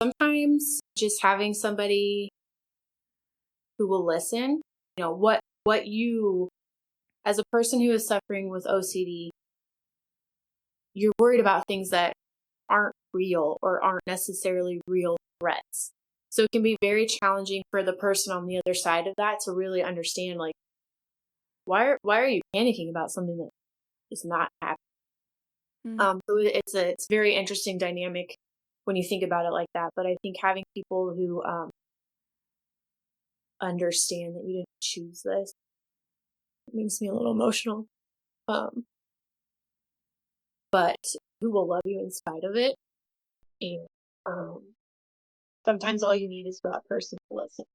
Sometimes just having somebody who will listen, what you, as a person who is suffering with OCD, you're worried about things that aren't real or aren't necessarily real threats. So it can be very challenging for the person on the other side of that to really understand, like, why are you panicking about something that is not happening? So it's a very interesting dynamic when you think about it like that. But I think having people who understand that you didn't choose this makes me a little emotional. Um, but who will love you in spite of it. And sometimes all you need is for that person to listen.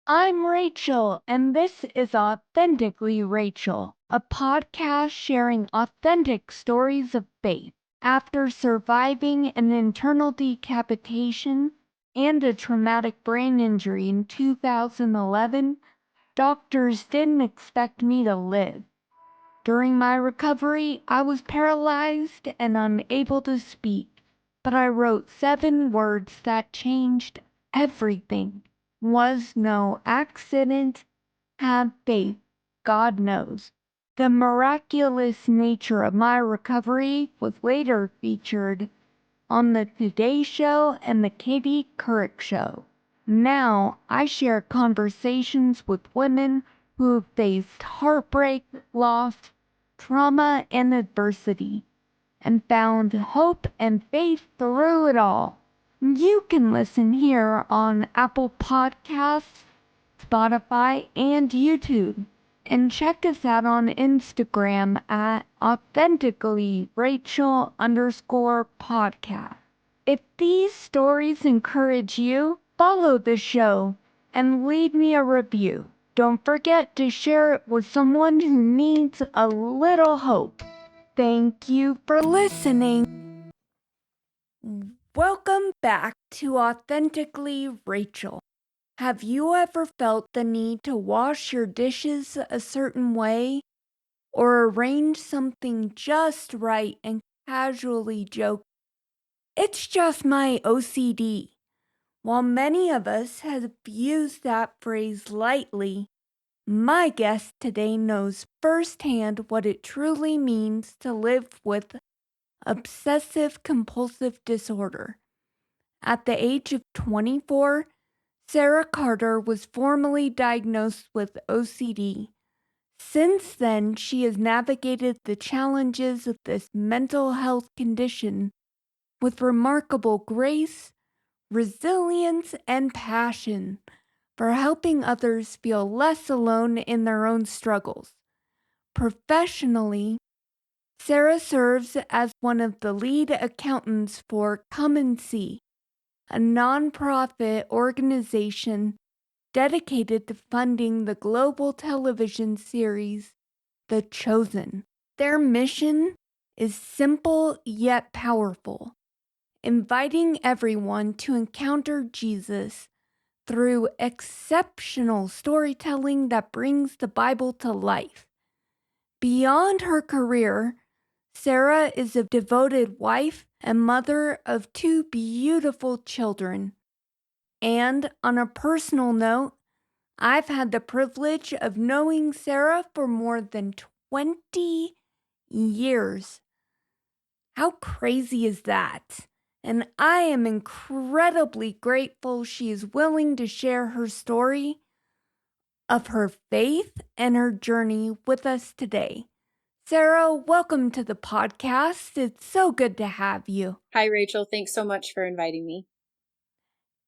I'm Rachel, and this is Authentically Rachel, a podcast sharing authentic stories of faith. After surviving an internal decapitation and a traumatic brain injury in 2011, doctors didn't expect me to live. During my recovery, I was paralyzed and unable to speak, but I wrote 7 words that changed everything. Was no accident. Have faith. God knows. The miraculous nature of my recovery was later featured on the Today Show and the Katie Couric Show. Now I share conversations with women who have faced heartbreak, loss, trauma, and adversity, and found hope and faith through it all. You can listen here on Apple Podcasts, Spotify, and YouTube. And check us out on Instagram at authentically_Rachel_podcast. If these stories encourage you, follow the show and leave me a review. Don't forget to share it with someone who needs a little hope. Thank you for listening. Welcome back to Authentically Rachel. Have you ever felt the need to wash your dishes a certain way or arrange something just right and casually joke, "It's just my OCD"? While many of us have used that phrase lightly, my guest today knows firsthand what it truly means to live with obsessive compulsive disorder. At the age of 24, Sarah Carter was formally diagnosed with OCD. Since then, she has navigated the challenges of this mental health condition with remarkable grace, resilience, and passion for helping others feel less alone in their own struggles. Professionally, Sarah serves as one of the lead accountants for Come and See, a nonprofit organization dedicated to funding the global television series The Chosen. Their mission is simple yet powerful, inviting everyone to encounter Jesus through exceptional storytelling that brings the Bible to life. Beyond her career, Sarah is a devoted wife and mother of 2 beautiful children. And on a personal note, I've had the privilege of knowing Sarah for more than 20 years. How crazy is that? And I am incredibly grateful she is willing to share her story of her faith and her journey with us today. Sarah, welcome to the podcast. It's so good to have you. Hi, Rachel. Thanks so much for inviting me.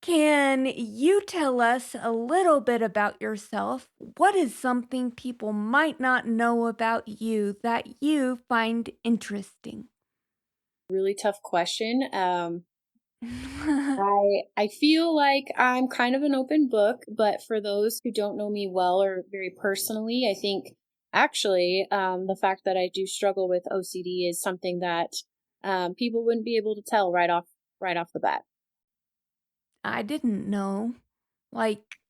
Can you tell us a little bit about yourself? What is something people might not know about you that you find interesting? Really tough question. I feel like I'm kind of an open book, but for those who don't know me well or very personally, I think actually the fact that I do struggle with OCD is something that people wouldn't be able to tell right off the bat. I didn't know. Like,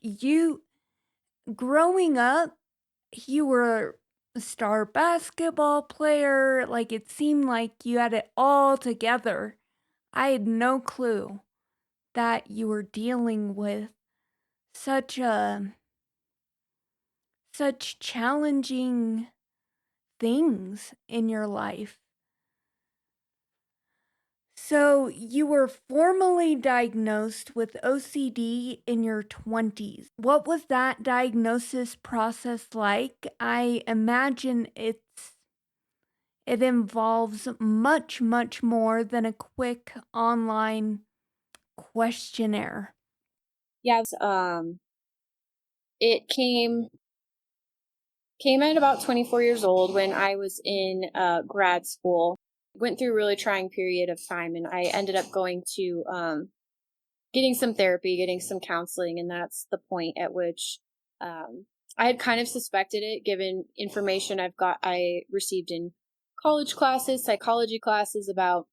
you, growing up, you were a star basketball player. Like, it seemed like you had it all together. I had no clue that you were dealing with such a such challenging things in your life. So, you were formally diagnosed with OCD in your 20s. What was that diagnosis process like? I imagine it involves much, much more than a quick online questionnaire. Yeah, it came at about 24 years old when I was in grad school. Went through a really trying period of time, and I ended up going to getting some therapy, getting some counseling, and that's the point at which I had kind of suspected it, given information I received in college classes, psychology classes about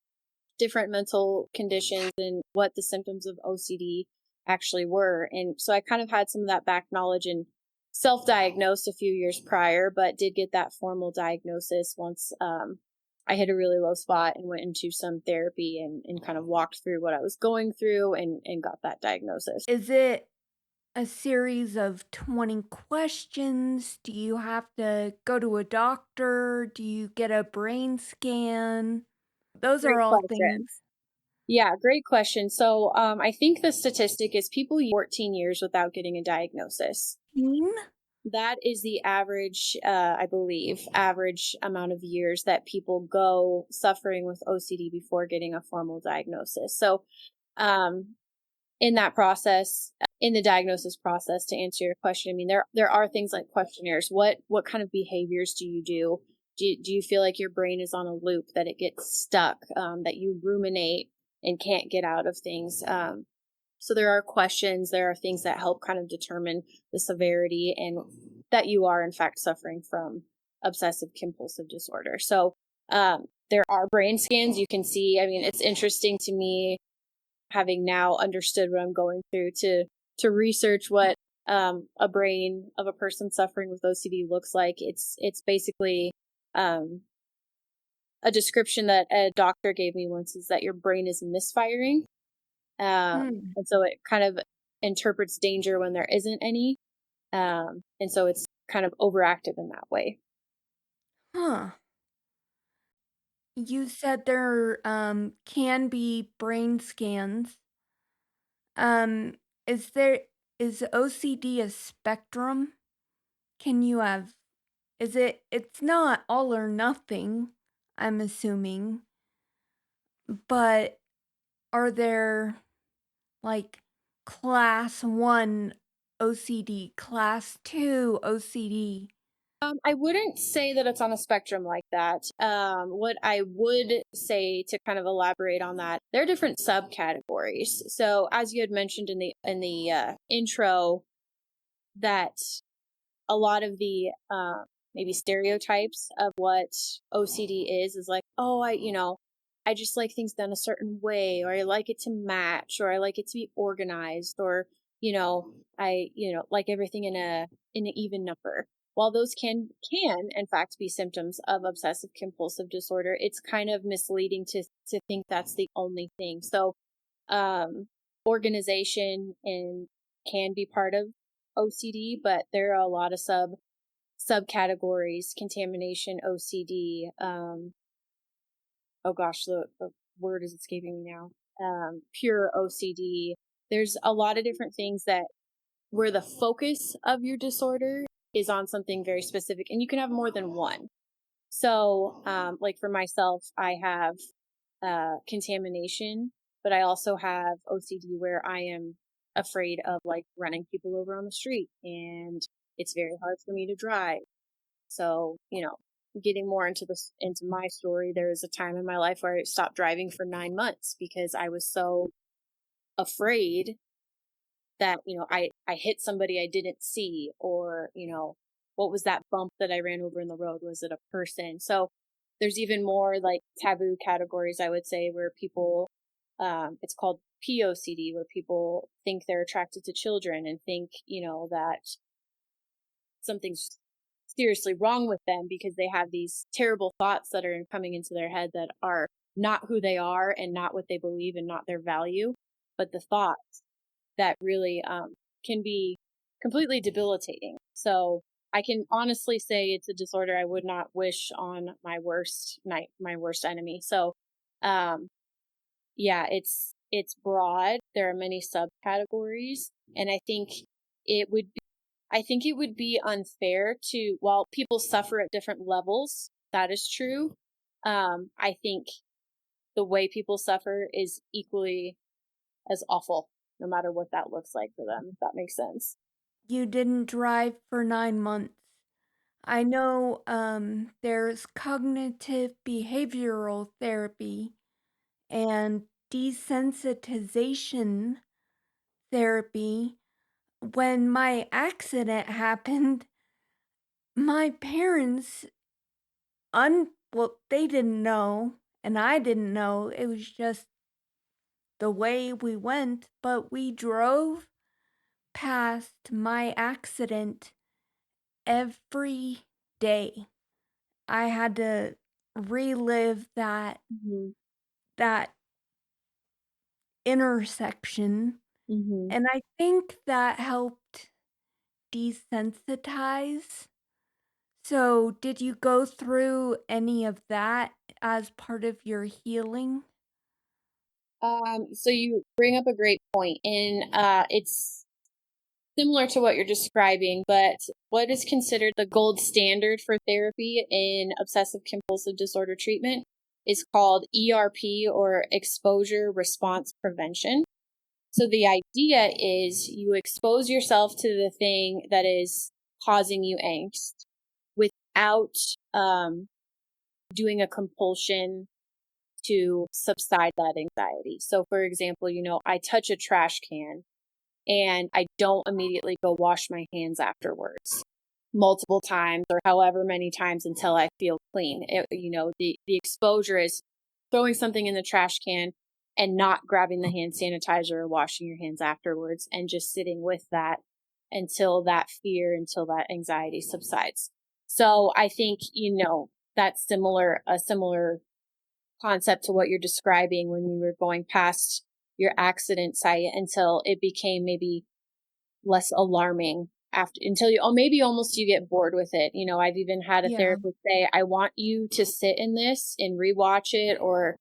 different mental conditions and what the symptoms of OCD actually were. And so I kind of had some of that back knowledge and self diagnosed a few years prior, but did get that formal diagnosis once I hit a really low spot and went into some therapy and kind of walked through what I was going through and got that diagnosis. Is it a series of 20 questions? Do you have to go to a doctor? Do you get a brain scan? Those are Great all things. question. Yeah, great question. So I think the statistic is people 14 years without getting a diagnosis. Teen? That is the average, I believe, average amount of years that people go suffering with OCD before getting a formal diagnosis. So, um, in that process, in the diagnosis process, to answer your question, I mean, there are things like questionnaires. What kind of behaviors do you do? Do you feel like your brain is on a loop, that it gets stuck, that you ruminate and can't get out of things? So there are questions, there are things that help kind of determine the severity and that you are in fact suffering from obsessive compulsive disorder. So there are brain scans you can see. I mean, it's interesting to me, having now understood what I'm going through, to research what a brain of a person suffering with OCD looks like. It's basically um, a description that a doctor gave me once, is that your brain is misfiring. Hmm. And so it kind of interprets danger when there isn't any. And so it's kind of overactive in that way. Huh. You said there can be brain scans. Um is there is OCD a spectrum? Can you have it's not all or nothing, I'm assuming, but are there like class 1 OCD, class 2 OCD? I wouldn't say that it's on a spectrum like that. What I would say, to kind of elaborate on that, there are different subcategories. So, as you had mentioned in the intro, that a lot of the maybe stereotypes of what OCD is like, oh, I just like things done a certain way, or I like it to match, or I like it to be organized, or I like everything in an even number. While those can in fact be symptoms of obsessive compulsive disorder, it's kind of misleading to think that's the only thing. So um, organization and can be part of OCD, but there are a lot of subcategories: contamination, OCD. Oh gosh, the word is escaping me now. Pure OCD. There's a lot of different things that where the focus of your disorder is on something very specific, and you can have more than one. So, like for myself, I have contamination, but I also have OCD where I am afraid of like running people over on the street, and it's very hard for me to drive. So, getting more into my story, there was a time in my life where I stopped driving for 9 months because I was so afraid that, I hit somebody I didn't see, or, what was that bump that I ran over in the road? Was it a person? So there's even more like taboo categories, I would say, where people, it's called POCD, where people think they're attracted to children and think, that something's seriously wrong with them because they have these terrible thoughts that are coming into their head that are not who they are and not what they believe and not their value, but the thoughts that really can be completely debilitating. So I can honestly say it's a disorder I would not wish on my worst enemy. So um, yeah, it's broad. There are many subcategories, and I think it would be unfair to, while people suffer at different levels, that is true. I think the way people suffer is equally as awful, no matter what that looks like for them, if that makes sense. You didn't drive for 9 months. I know there's cognitive behavioral therapy and desensitization therapy. When my accident happened, my parents well, they didn't know and I didn't know. It was just the way we went, but we drove past my accident every day. I had to relive Mm-hmm. that intersection, Mm-hmm. and I think that helped desensitize. So, did you go through any of that as part of your healing? So you bring up a great point, and it's similar to what you're describing, but what is considered the gold standard for therapy in obsessive compulsive disorder treatment is called ERP, or exposure response prevention. So the idea is you expose yourself to the thing that is causing you angst without doing a compulsion to subside that anxiety. So, for example, I touch a trash can and I don't immediately go wash my hands afterwards multiple times or however many times until I feel clean. The exposure is throwing something in the trash can and not grabbing the hand sanitizer or washing your hands afterwards and just sitting with that until that anxiety subsides. So I think, that's a similar concept to what you're describing when you were going past your accident site until it became maybe less alarming after until maybe almost you get bored with it. I've even had a Yeah. therapist say, I want you to sit in this and rewatch it or,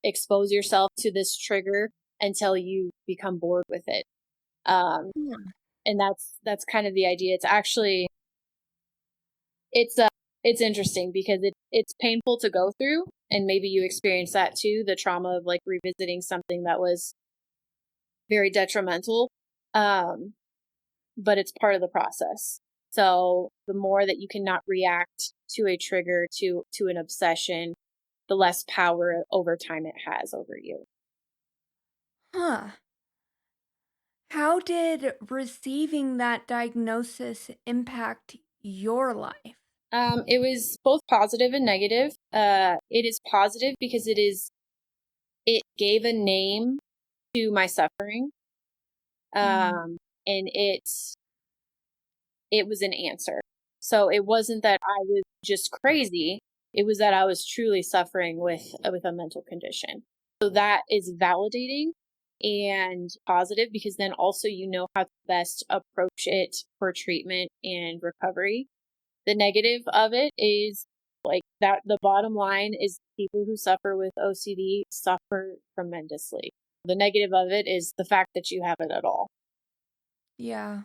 expose yourself to this trigger until you become bored with it. Um, Yeah. and that's kind of the idea. It's actually, it's interesting because it's painful to go through, and maybe you experience that too, the trauma of like revisiting something that was very detrimental. Um, but it's part of the process. So the more that you cannot react to a trigger, to an obsession, the less power over time it has over you. Huh. How did receiving that diagnosis impact your life? It was both positive and negative. It is positive because it gave a name to my suffering. Mm. And it was an answer. So it wasn't that I was just crazy. It was that I was truly suffering with a mental condition. So that is validating and positive because then also you know how to best approach it for treatment and recovery. The negative of it is like that the bottom line is people who suffer with OCD suffer tremendously. The negative of it is the fact that you have it at all. Yeah.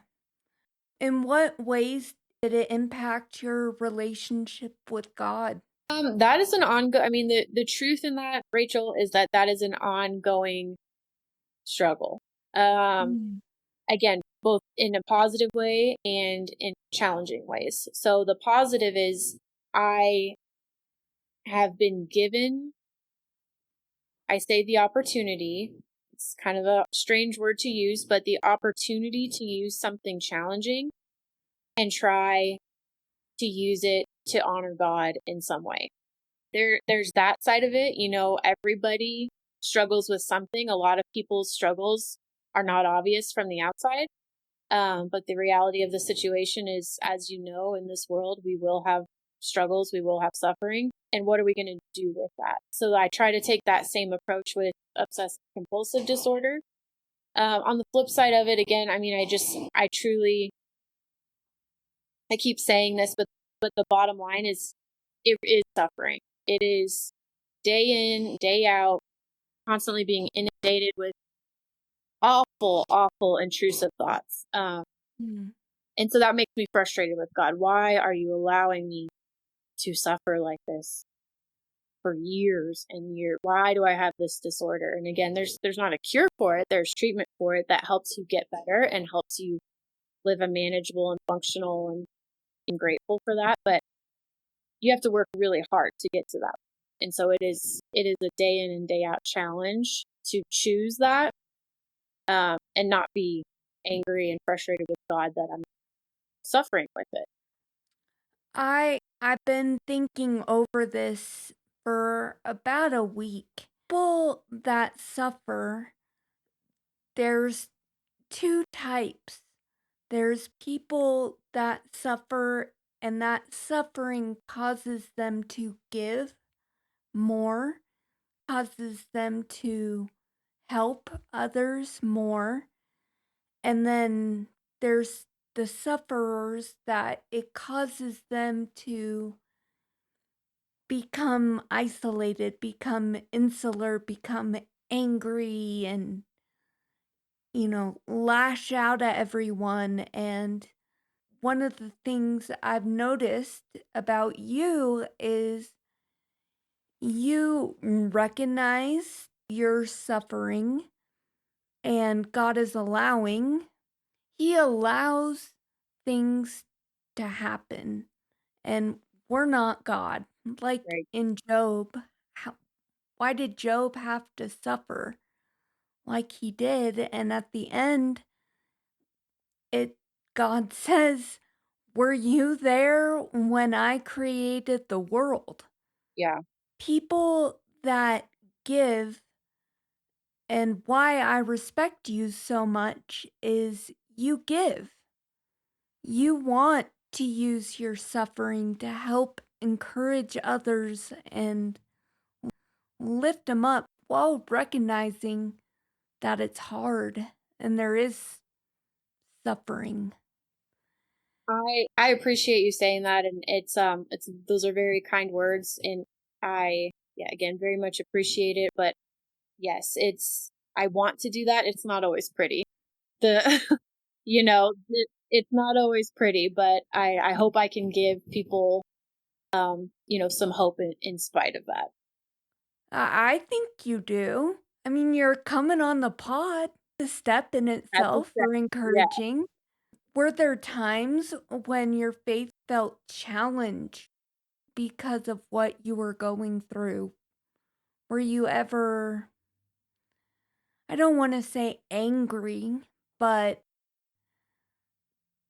In what ways did it impact your relationship with God? That is an ongoing, I mean, the truth in that, Rachel, is that is an ongoing struggle. Um, Mm. Again, both in a positive way and in challenging ways. So the positive is I have been given, I say the opportunity, it's kind of a strange word to use, but the opportunity to use something challenging and try to use it to honor God in some way. There's that side of it. Everybody struggles with something. A lot of people's struggles are not obvious from the outside. But the reality of the situation is, as you know, in this world, we will have struggles, we will have suffering. And what are we going to do with that? So I try to take that same approach with obsessive compulsive disorder. On the flip side of it, again, I mean, I truly, I keep saying this, but the bottom line is it is suffering. It is day in, day out, constantly being inundated with awful, awful, intrusive thoughts. Mm. And so that makes me frustrated with God. Why are you allowing me to suffer like this for years and years? Why do I have this disorder? And again, there's not a cure for it. There's treatment for it that helps you get better and helps you live a manageable and functional and grateful for that. But you have to work really hard to get to that. And so it is a day in and day out challenge to choose that, and not be angry and frustrated with God that I'm suffering with it. I've been thinking over this for about a week. People that suffer, there's two types. There's people that suffer and that suffering causes them to give more, causes them to help others more. And then there's the sufferers that it causes them to become isolated, become insular, become angry, and, lash out at everyone. And one of the things I've noticed about you is you recognize your suffering and God is allowing. He allows things to happen, and we're not God. Like Right. in Job, why did Job have to suffer like he did? And at the end, it God says, "Were you there when I created the world?" Yeah. People that give, and why I respect you so much is you give. You want to use your suffering to help encourage others and lift them up while recognizing that it's hard and there is suffering. I appreciate you saying that, and it's those are very kind words, and I, yeah, again, very much appreciate it. But yes, I want to do that. It's not always pretty. The it's not always pretty, but I hope I can give people some hope in spite of that. I think you do. I mean, you're coming on the pod, a step in That's a itself step. for Yeah. encouraging. Were there times when your faith felt challenged because of what you were going through? Were you ever, I don't want to say angry, but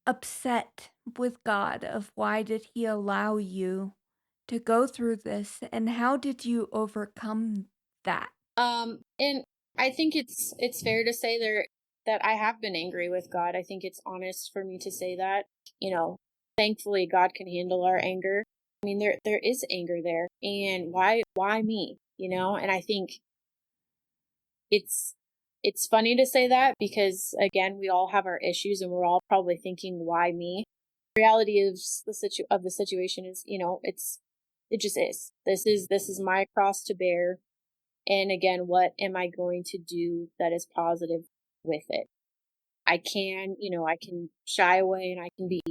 upset with God of why did he allow you to go through this and how did you overcome that? And I think it's fair to say that I have been angry with God. I think it's honest for me to say that. Thankfully God can handle our anger. I mean, there is anger there, and why me? And I think it's it's funny to say that because again, we all have our issues, and we're all probably thinking, why me? The reality of the situation is, it just is. This is my cross to bear. And again, what am I going to do that is positive with it? I can shy away, and I can be,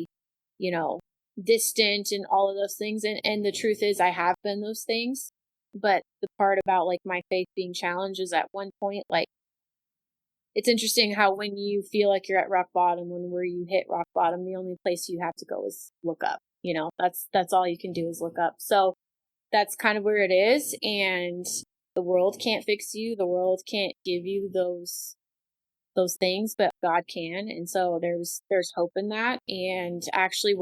you know, distant and all of those things. And the truth is I have been those things. But the part about like my faith being challenged is at one point, like, it's interesting how when you feel like you're at rock bottom, where you hit rock bottom, the only place you have to go is look up. That's all you can do is look up. So that's kind of where it is. And the world can't fix you. The world can't give you those things, but God can. And so there's hope in that. And actually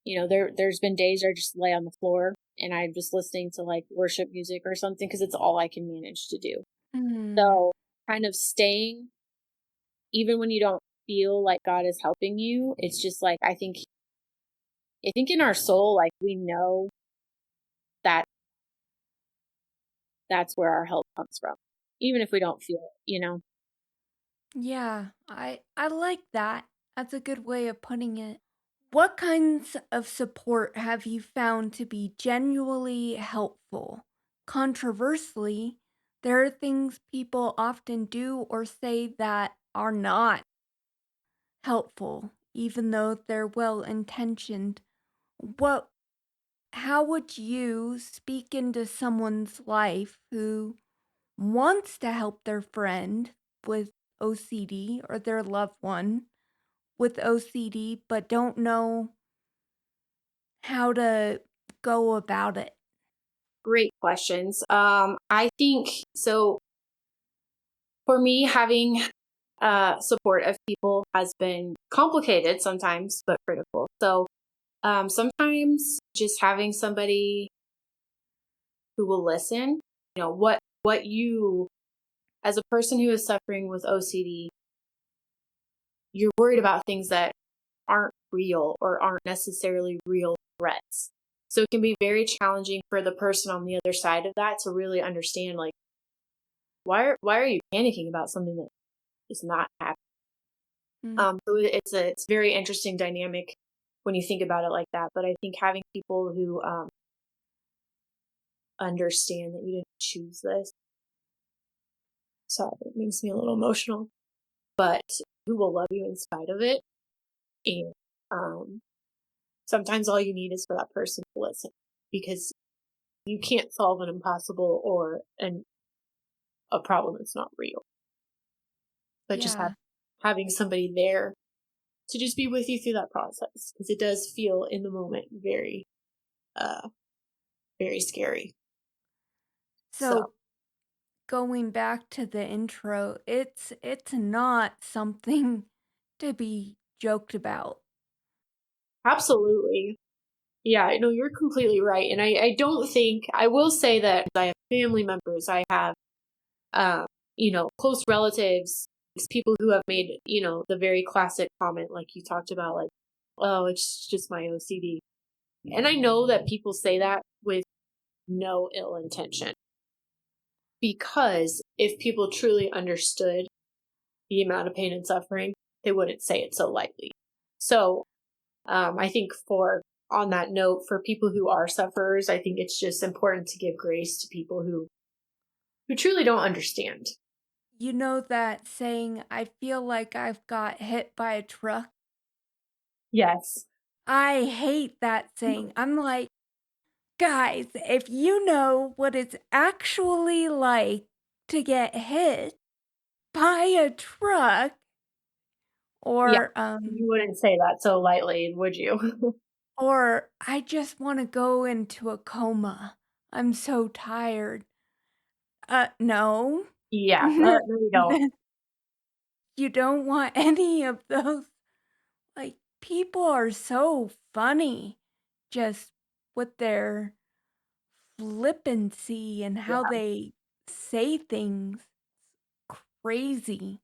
there's been days where I just lay on the floor and I'm just listening to like worship music or something because it's all I can manage to do. Mm. So kind of staying, even when you don't feel like God is helping you, it's just like, I think I think in our soul, like we know that that's where our help comes from, even if we don't feel it. Yeah, I like that. That's a good way of putting it. What kinds of support have you found to be genuinely helpful? Controversially, there are things people often do or say that are not helpful, even though they're well intentioned. What how would you speak into someone's life who wants to help their friend with OCD or their loved one with OCD but don't know how to go about it? Great questions. I think so. For me, having support of people has been complicated sometimes, but critical. So sometimes just having somebody who will listen, what you, as a person who is suffering with OCD, you're worried about things that aren't real or aren't necessarily real threats. So it can be very challenging for the person on the other side of that to really understand, like, why are you panicking about something that is not happening? Mm, So it's very interesting dynamic when you think about it like that. But I think having people who understand that you didn't choose this, sorry, it makes me a little emotional, but who will love you in spite of it. And um, sometimes all you need is for that person to listen, because you can't solve an impossible or a problem that's not real. But just yeah. having somebody there to just be with you through that process, because it does feel in the moment very, uh, very scary. So So going back to the intro, it's not something to be joked about. absolutely. Yeah, no, you're completely right. And I don't think, I will say that I have family members, I have, um, close relatives, people who have made, the very classic comment, like you talked about, like, oh, it's just my OCD. And I know that people say that with no ill intention, because if people truly understood the amount of pain and suffering, they wouldn't say it so lightly. So I think on that note, for people who are sufferers, I think it's just important to give grace to people who truly don't understand. You know that saying, "I feel like I've got hit by a truck"? Yes. I hate that saying. I'm like, "Guys, if you know what it's actually like to get hit by a truck Yeah. or, You wouldn't say that so lightly, would you? or I just wanna go into a coma. I'm so tired." No. Yeah. No, you don't. You don't want any of those. Like, people are so funny just with their flippancy and how Yeah. they say things. Crazy.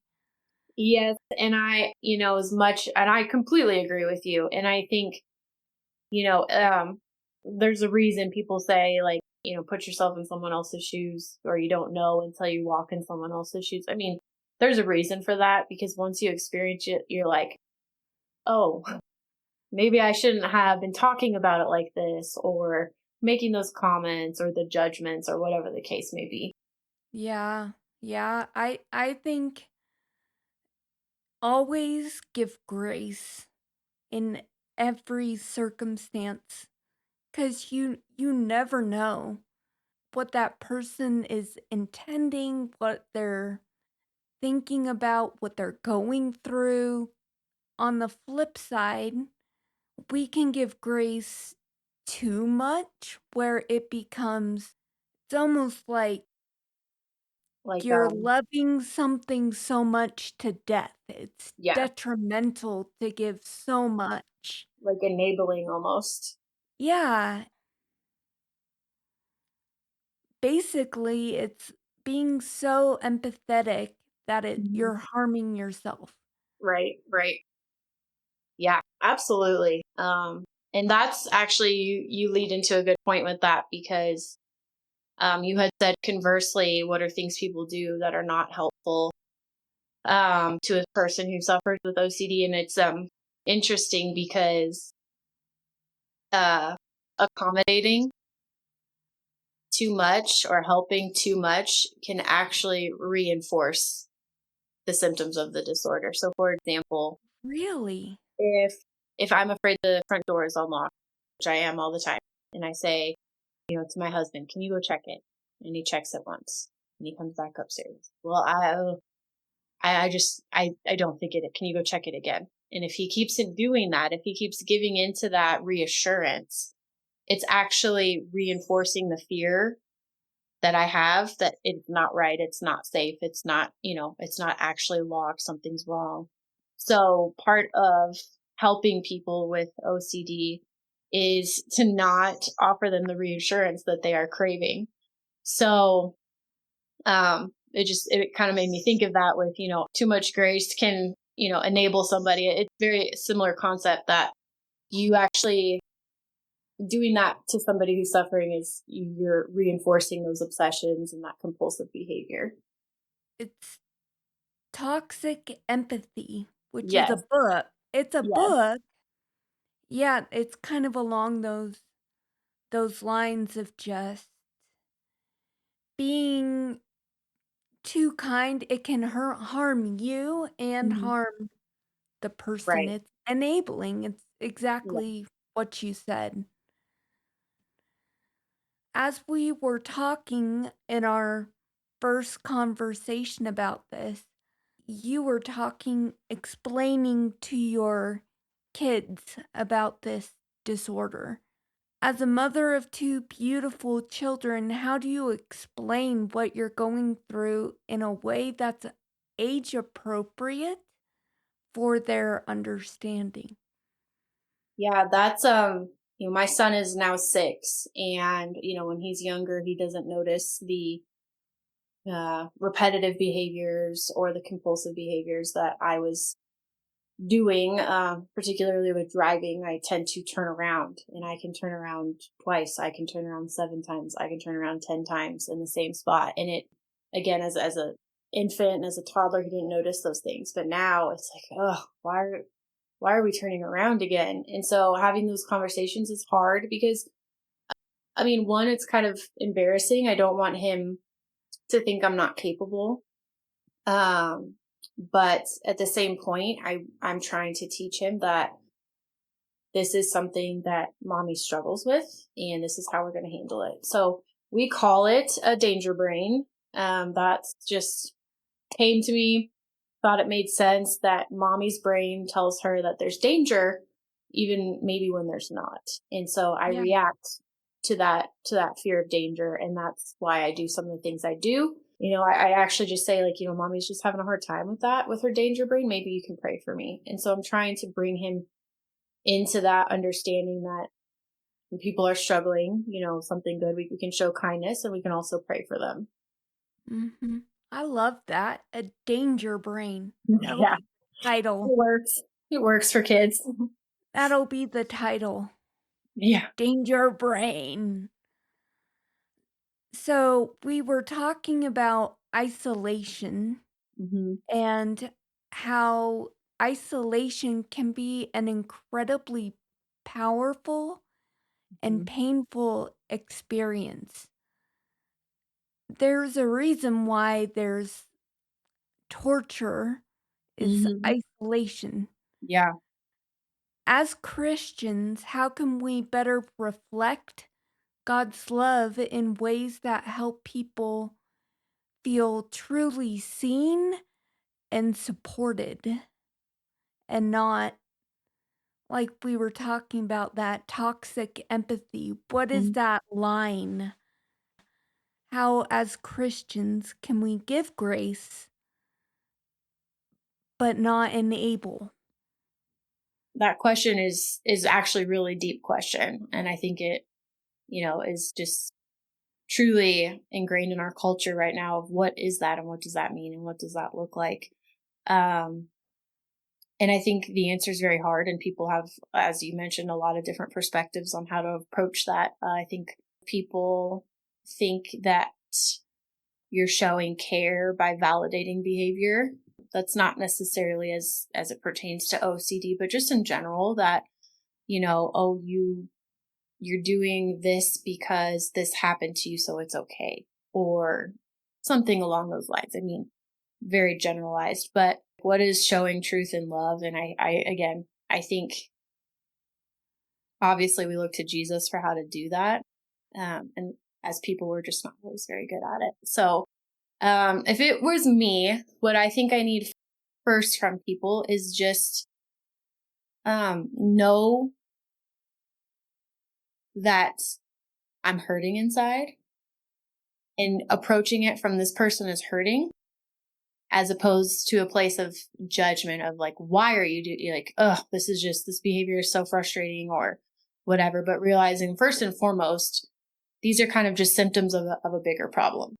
Yes. And and I completely agree with you. And I think, you know, um, there's a reason people say, like, put yourself in someone else's shoes, or you don't know until you walk in someone else's shoes. I mean, there's a reason for that, because once you experience it, you're like, oh, maybe I shouldn't have been talking about it like this, or making those comments or the judgments or whatever the case may be. Yeah. Yeah, I think always give grace in every circumstance, cuz you never know what that person is intending, what they're thinking about, what they're going through. On the flip side, we can give grace too much where it becomes it's almost like Like, you're loving something so much to death. It's yeah, detrimental to give so much. like enabling almost. Yeah, basically, it's being so empathetic that Mhm. you're harming yourself. Right, right. Yeah, absolutely. And that's actually, you lead into a good point with that, because you had said conversely, what are things people do that are not helpful to a person who suffers with OCD? And it's interesting because uh, accommodating too much or helping too much can actually reinforce the symptoms of the disorder. So, for example, Really? if I'm afraid the front door is unlocked, which I am all the time, and I say, to my husband, "Can you go check it?" And he checks it once, and he comes back upstairs. Well, I don't think it. Can you go check it again? And if he keeps doing that, if he keeps giving into that reassurance, it's actually reinforcing the fear that I have that it's not right, it's not safe, it's not, it's not actually locked, something's wrong. So part of helping people with OCD is to not offer them the reassurance that they are craving. So it kind of made me think of that with, too much grace can, enable somebody. It's very similar concept that you actually doing that to somebody who's suffering is you're reinforcing those obsessions and that compulsive behavior. It's Toxic Empathy, which is a Yes. book. It's a Yes. book. Yeah, it's kind of along those lines of just being too kind. It can harm you and Mhm. harm the person Right. it's enabling. It's Yeah. exactly what you said. As we were talking in our first conversation about this, you were explaining to your kids about this disorder. As a mother of two beautiful children, how do you explain what you're going through in a way that's age appropriate for their understanding? Yeah, that's my son is now 6, and when he's younger, he doesn't notice the repetitive behaviors or the compulsive behaviors that I was doing, particularly with driving. I tend to turn around, and I can turn around twice. I can turn around 7 times. I can turn around 10 times in the same spot. And it, again, as a infant and as a toddler, he didn't notice those things. But now it's like, oh, why are we turning around again? And so having those conversations is hard because, I mean, one, it's kind of embarrassing. I don't want him to think I'm not capable. Um, but at the same point, I'm trying to teach him that this is something that mommy struggles with, and this is how we're going to handle it. So we call it a danger brain. That's just came to me, thought it made sense that mommy's brain tells her that there's danger, even maybe when there's not. And so I Yeah. react to that fear of danger. And that's why I do some of the things I do. I actually just say, like, mommy's just having a hard time with that, with her danger brain. Maybe you can pray for me. And so I'm trying to bring him into that understanding that when people are struggling, something good, we can show kindness and we can also pray for them. Mhm. I love that. A danger brain. That'll Yeah, be the title. it works. It works for kids. That'll be the title. Yeah. Danger brain. So, we were talking about isolation Hmm. and how isolation can be an incredibly powerful and Hmm. painful experience. There's a reason why there's torture is Hmm. isolation. Yeah. As Christians, how can we better reflect God's love in ways that help people feel truly seen and supported and not like we were talking about that toxic empathy? What is Mhm. that line? How, as Christians, can we give grace but not enable? That question is actually a really deep question, and I think it, is just truly ingrained in our culture right now of what is that and what does that mean and what does that look like. Um And I think the answer is very hard, and people have, as you mentioned, a lot of different perspectives on how to approach that. I think people think that you're showing care by validating behavior. That's not necessarily as it pertains to OCD, but just in general that, oh, you're doing this because this happened to you, so it's okay, or something along those lines. I mean, very generalized, but what is showing truth and love? And I think obviously we look to Jesus for how to do that. And as people, we're just not always very good at it. So, if it was me, what I think I need first from people is just, know that I'm hurting inside, and approaching it from this person is hurting, as opposed to a place of judgment of like, why are you doing, like, oh, this behavior is so frustrating or whatever. But realizing first and foremost, these are kind of just symptoms of a bigger problem.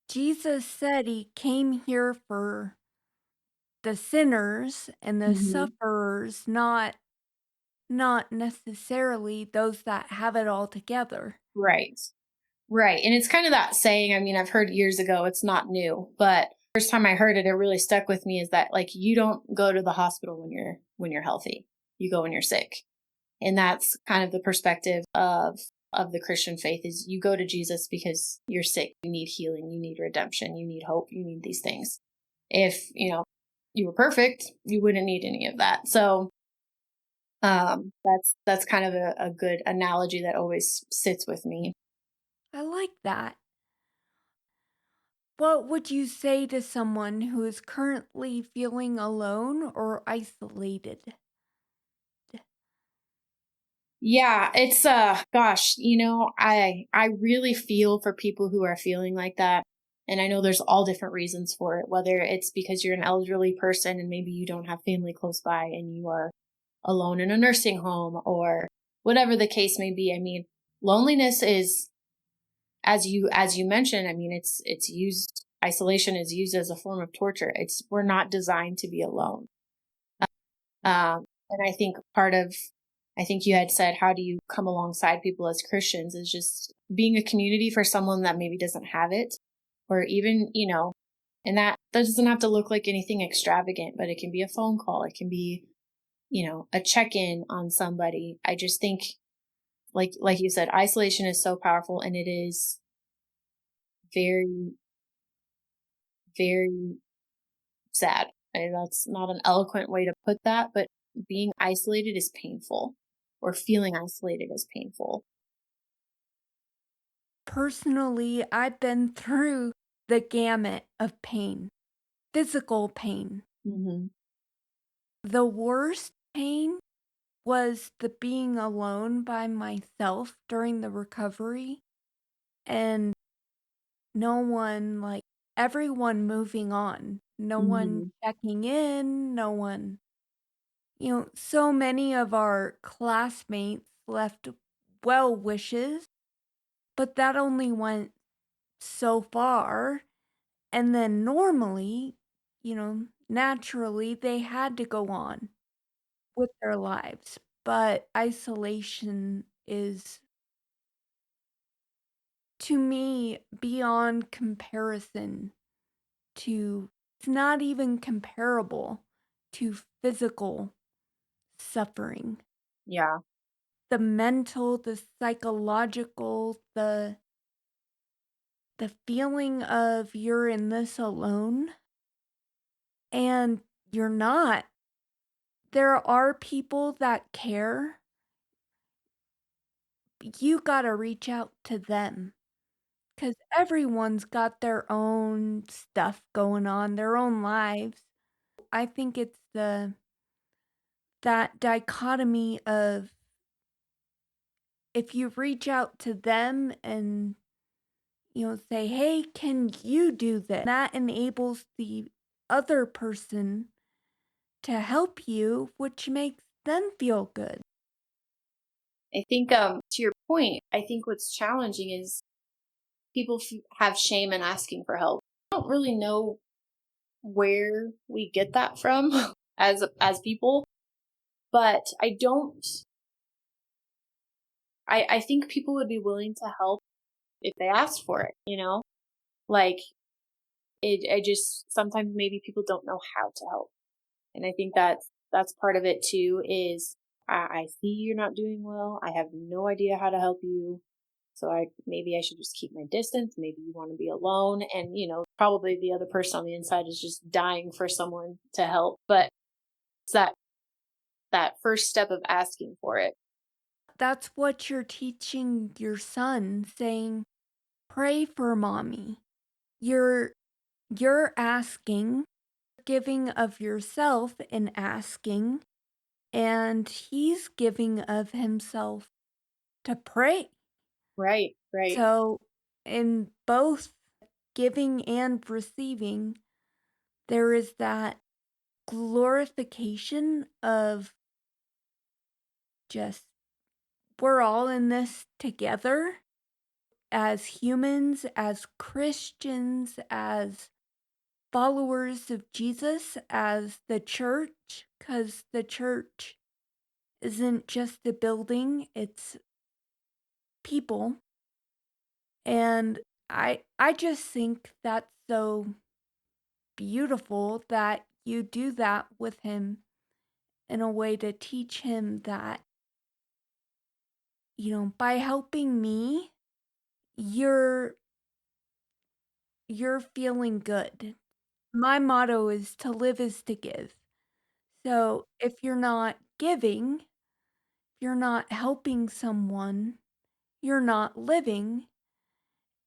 Jesus said he came here for the sinners and the Hmm. sufferers, not necessarily those that have it all together. Right. Right. And it's kind of that saying, I mean, I've heard years ago, it's not new, but first time I heard it, it really stuck with me, is that like, you don't go to the hospital when you're healthy. You go when you're sick. And that's kind of the perspective of the Christian faith, is you go to Jesus because you're sick, you need healing, you need redemption, you need hope, you need these things. If, you were perfect, you wouldn't need any of that. So, that's kind of a good analogy that always sits with me. I like that. What would you say to someone who is currently feeling alone or isolated? Yeah, it's gosh, I really feel for people who are feeling like that. And I know there's all different reasons for it, whether it's because you're an elderly person and maybe you don't have family close by and you are alone in a nursing home, or whatever the case may be. I mean, loneliness is, as you mentioned, I mean, it's used, isolation is used as a form of torture. We're not designed to be alone. And I think I think you had said, how do you come alongside people as Christians, is just being a community for someone that maybe doesn't have it, or even, and that doesn't have to look like anything extravagant, but it can be a phone call. It can be, a check-in on somebody. I just think, like you said, isolation is so powerful, and it is very, very sad. That's not an eloquent way to put that, but being isolated is painful, or feeling isolated is painful. Personally, I've been through the gamut of pain, physical pain. Hmm. The worst pain was the being alone by myself during the recovery and no one, like, everyone moving on, no one Hmm. checking in, no one. So many of our classmates left well wishes, but that only went so far. And then normally, naturally, they had to go on with their lives. But isolation is, to me, beyond comparison to, it's not even comparable to physical suffering. Yeah. The mental, the psychological, the feeling of you're in this alone and you're not. There are people that care. You gotta reach out to them because everyone's got their own stuff going on, their own lives. I think it's that dichotomy of if you reach out to them and say, "Hey, can you do this?" That enables the other person to help you, which makes them feel good. I think, to your point, I think what's challenging is people have shame in asking for help. I don't really know where we get that from as people, but I think people would be willing to help if they asked for it, you know? Like I just sometimes maybe people don't know how to help. And I think that's part of it too is I see you're not doing well. I have no idea how to help you. So maybe I should just keep my distance. Maybe you want to be alone. And, probably the other person on the inside is just dying for someone to help. But it's that first step of asking for it. That's what you're teaching your son, saying, "Pray for mommy." You're you're asking, giving of yourself in asking, and he's giving of himself to pray. Right, right. So, in both giving and receiving, there is that glorification of just, we're all in this together as humans, as Christians, as followers of Jesus, as the church, because the church isn't just a building, it's people. And I just think that's so beautiful that you do that with him in a way to teach him that, by helping me, you're you're feeling good. My motto is to live is to give. So, if you're not giving, if you're not helping someone, you're not living.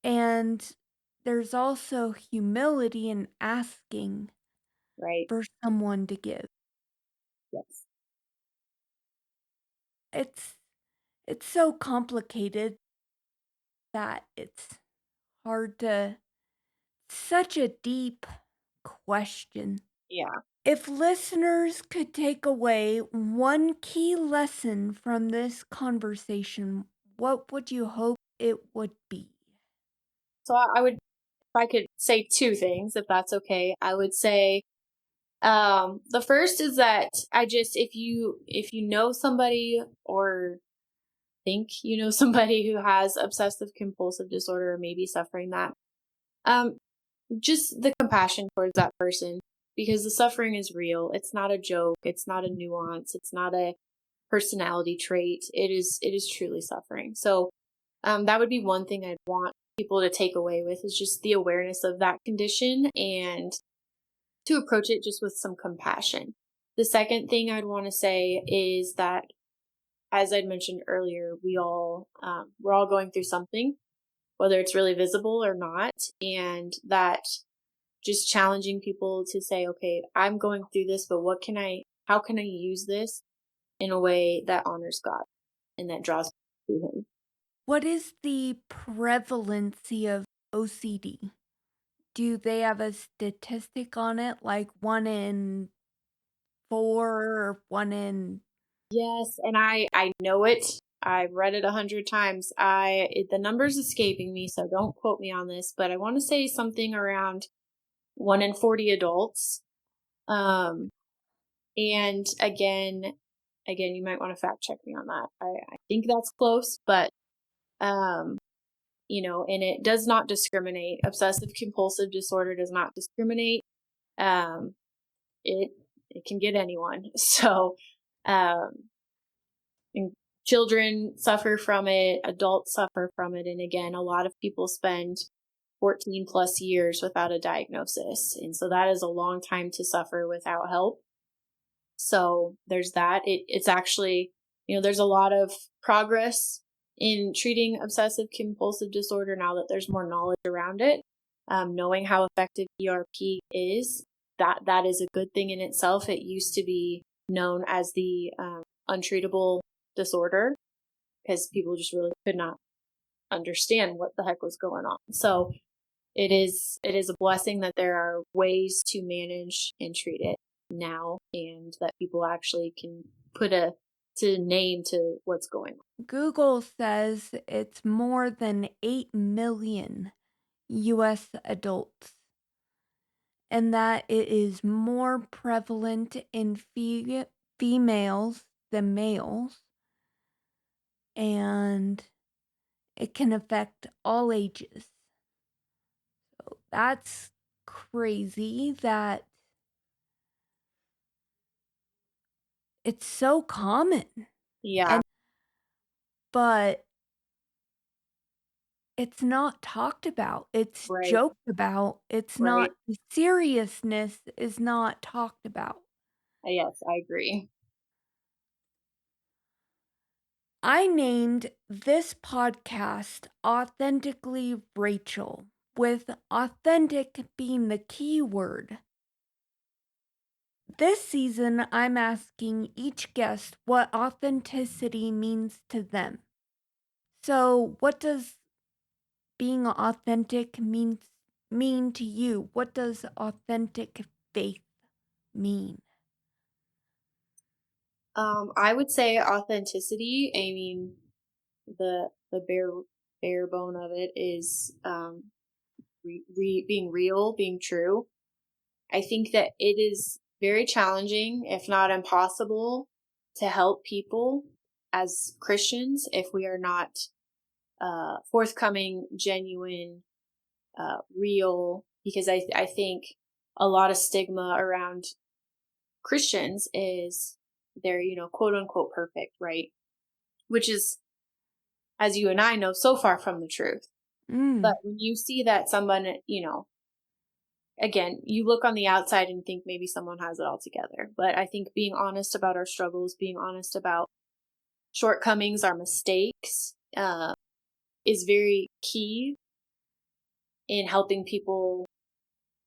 And there's also humility in asking Right. for someone to give. Yes. It's it's so complicated that it's hard to, such a deep question. Yeah. If listeners could take away one key lesson from this conversation, what would you hope it would be? So I would, if I could say two things, if that's okay, I would say the first is that if you know somebody or think you know somebody who has obsessive compulsive disorder or maybe suffering that, um, just the compassion towards that person because the suffering is real. It's not a joke. It's not a nuance. It's not a personality trait. It is truly suffering. So that would be one thing I'd want people to take away with is just the awareness of that condition and to approach it just with some compassion. The second thing I'd want to say is that, as I'd mentioned earlier, we're all going through something, whether it's really visible or not, and that just challenging people to say, okay, I'm going through this, but how can I use this in a way that honors God and that draws to Him? What is the prevalency of OCD? Do they have a statistic on it, like 1 in 4 or 1 in. Yes, and I know it. I've read it 100 times. The number's escaping me, so don't quote me on this, but I want to say something around 1 in 40 adults. Um, and again, you might want to fact check me on that. I think that's close, but um, and it does not discriminate. Obsessive compulsive disorder does not discriminate. Um, it it can get anyone. So, um, and children suffer from it, adults suffer from it, and again, a lot of people spend 14 plus years without a diagnosis, and so that is a long time to suffer without help. So there's that. It's actually, there's a lot of progress in treating obsessive compulsive disorder now that there's more knowledge around it. Knowing how effective ERP is, that is a good thing in itself. It used to be known as the untreatable disorder because people just really could not understand what the heck was going on. So it is a blessing that there are ways to manage and treat it now and that people actually can put a to name to what's going on. Google says it's more than 8 million US adults. and that it is more prevalent in females than males, and it can affect all ages. So that's crazy that it's so common. Yeah, And but it's not talked about. It's right, joked about. It's right. not the seriousness is not talked about. Yes, I agree. I named this podcast Authentically Rachel, with authentic being the key word. This season, I'm asking each guest what authenticity means to them. So, what does being authentic mean to you? What does authentic faith mean? I would say authenticity. I mean, the bare bone of it is being real, being true. I think that it is very challenging, if not impossible, to help people as Christians if we are not forthcoming, genuine, real. Because I think a lot of stigma around Christians is they're, quote unquote perfect, right? Which is, as you and I know, so far from the truth. But Mm, when you see that someone, again, you look on the outside and think maybe someone has it all together. But I think being honest about our struggles, being honest about shortcomings, our mistakes, is very key in helping people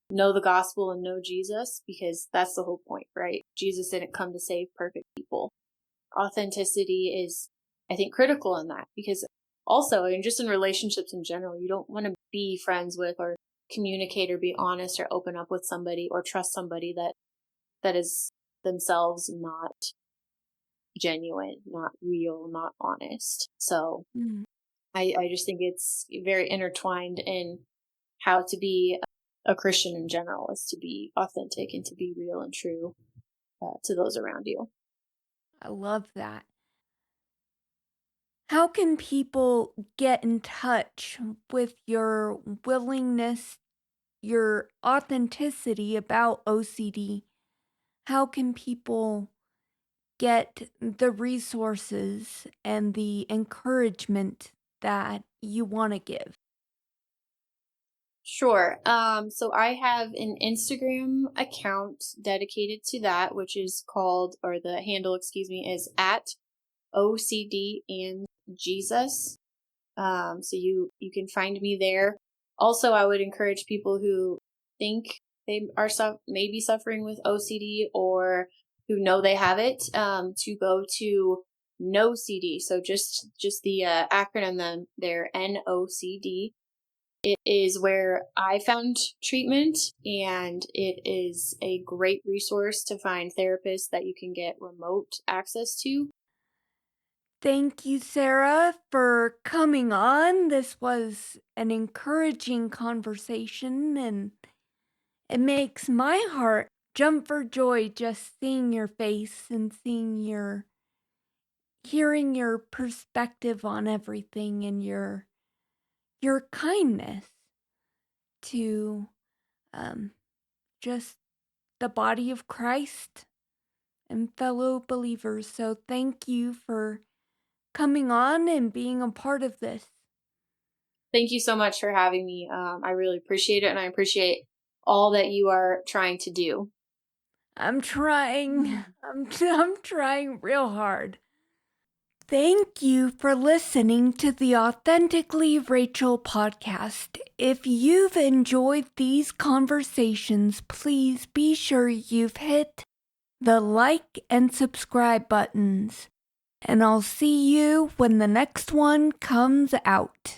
know the gospel and know Jesus, because that's the whole point, right? Jesus didn't come to save perfect people. Authenticity is, I think, critical in that, because also, and just in relationships in general, you don't want to be friends with or communicate or be honest or open up with somebody or trust somebody that is themselves not genuine, not real, not honest. So mm. I just think it's very intertwined in how to be a Christian in general, is to be authentic and to be real and true to those around you. I love that. How can people get in touch with your willingness, your authenticity about OCD? How can people get the resources and the encouragement that you want to give? Sure. So I have an Instagram account dedicated to that, which is called, or the handle, excuse me, is at OCD and Jesus. So you can find me there. Also, I would encourage people who think they are maybe suffering with OCD, or who know they have it, to go to No CD. So just the acronym then there, NOCD. It is where I found treatment, and it is a great resource to find therapists that you can get remote access to. Thank you, Sarah, for coming on. This was an encouraging conversation, and it makes my heart jump for joy just seeing your face and hearing your perspective on everything and your kindness to um, just the body of Christ and fellow believers. So thank you for coming on and being a part of this. Thank you so much for having me. I really appreciate it, and I appreciate all that you are trying to do. I'm trying. Mhm. I'm trying real hard. Thank you for listening to the Authentically Rachel podcast. If you've enjoyed these conversations, please be sure you've hit the like and subscribe buttons. And I'll see you when the next one comes out.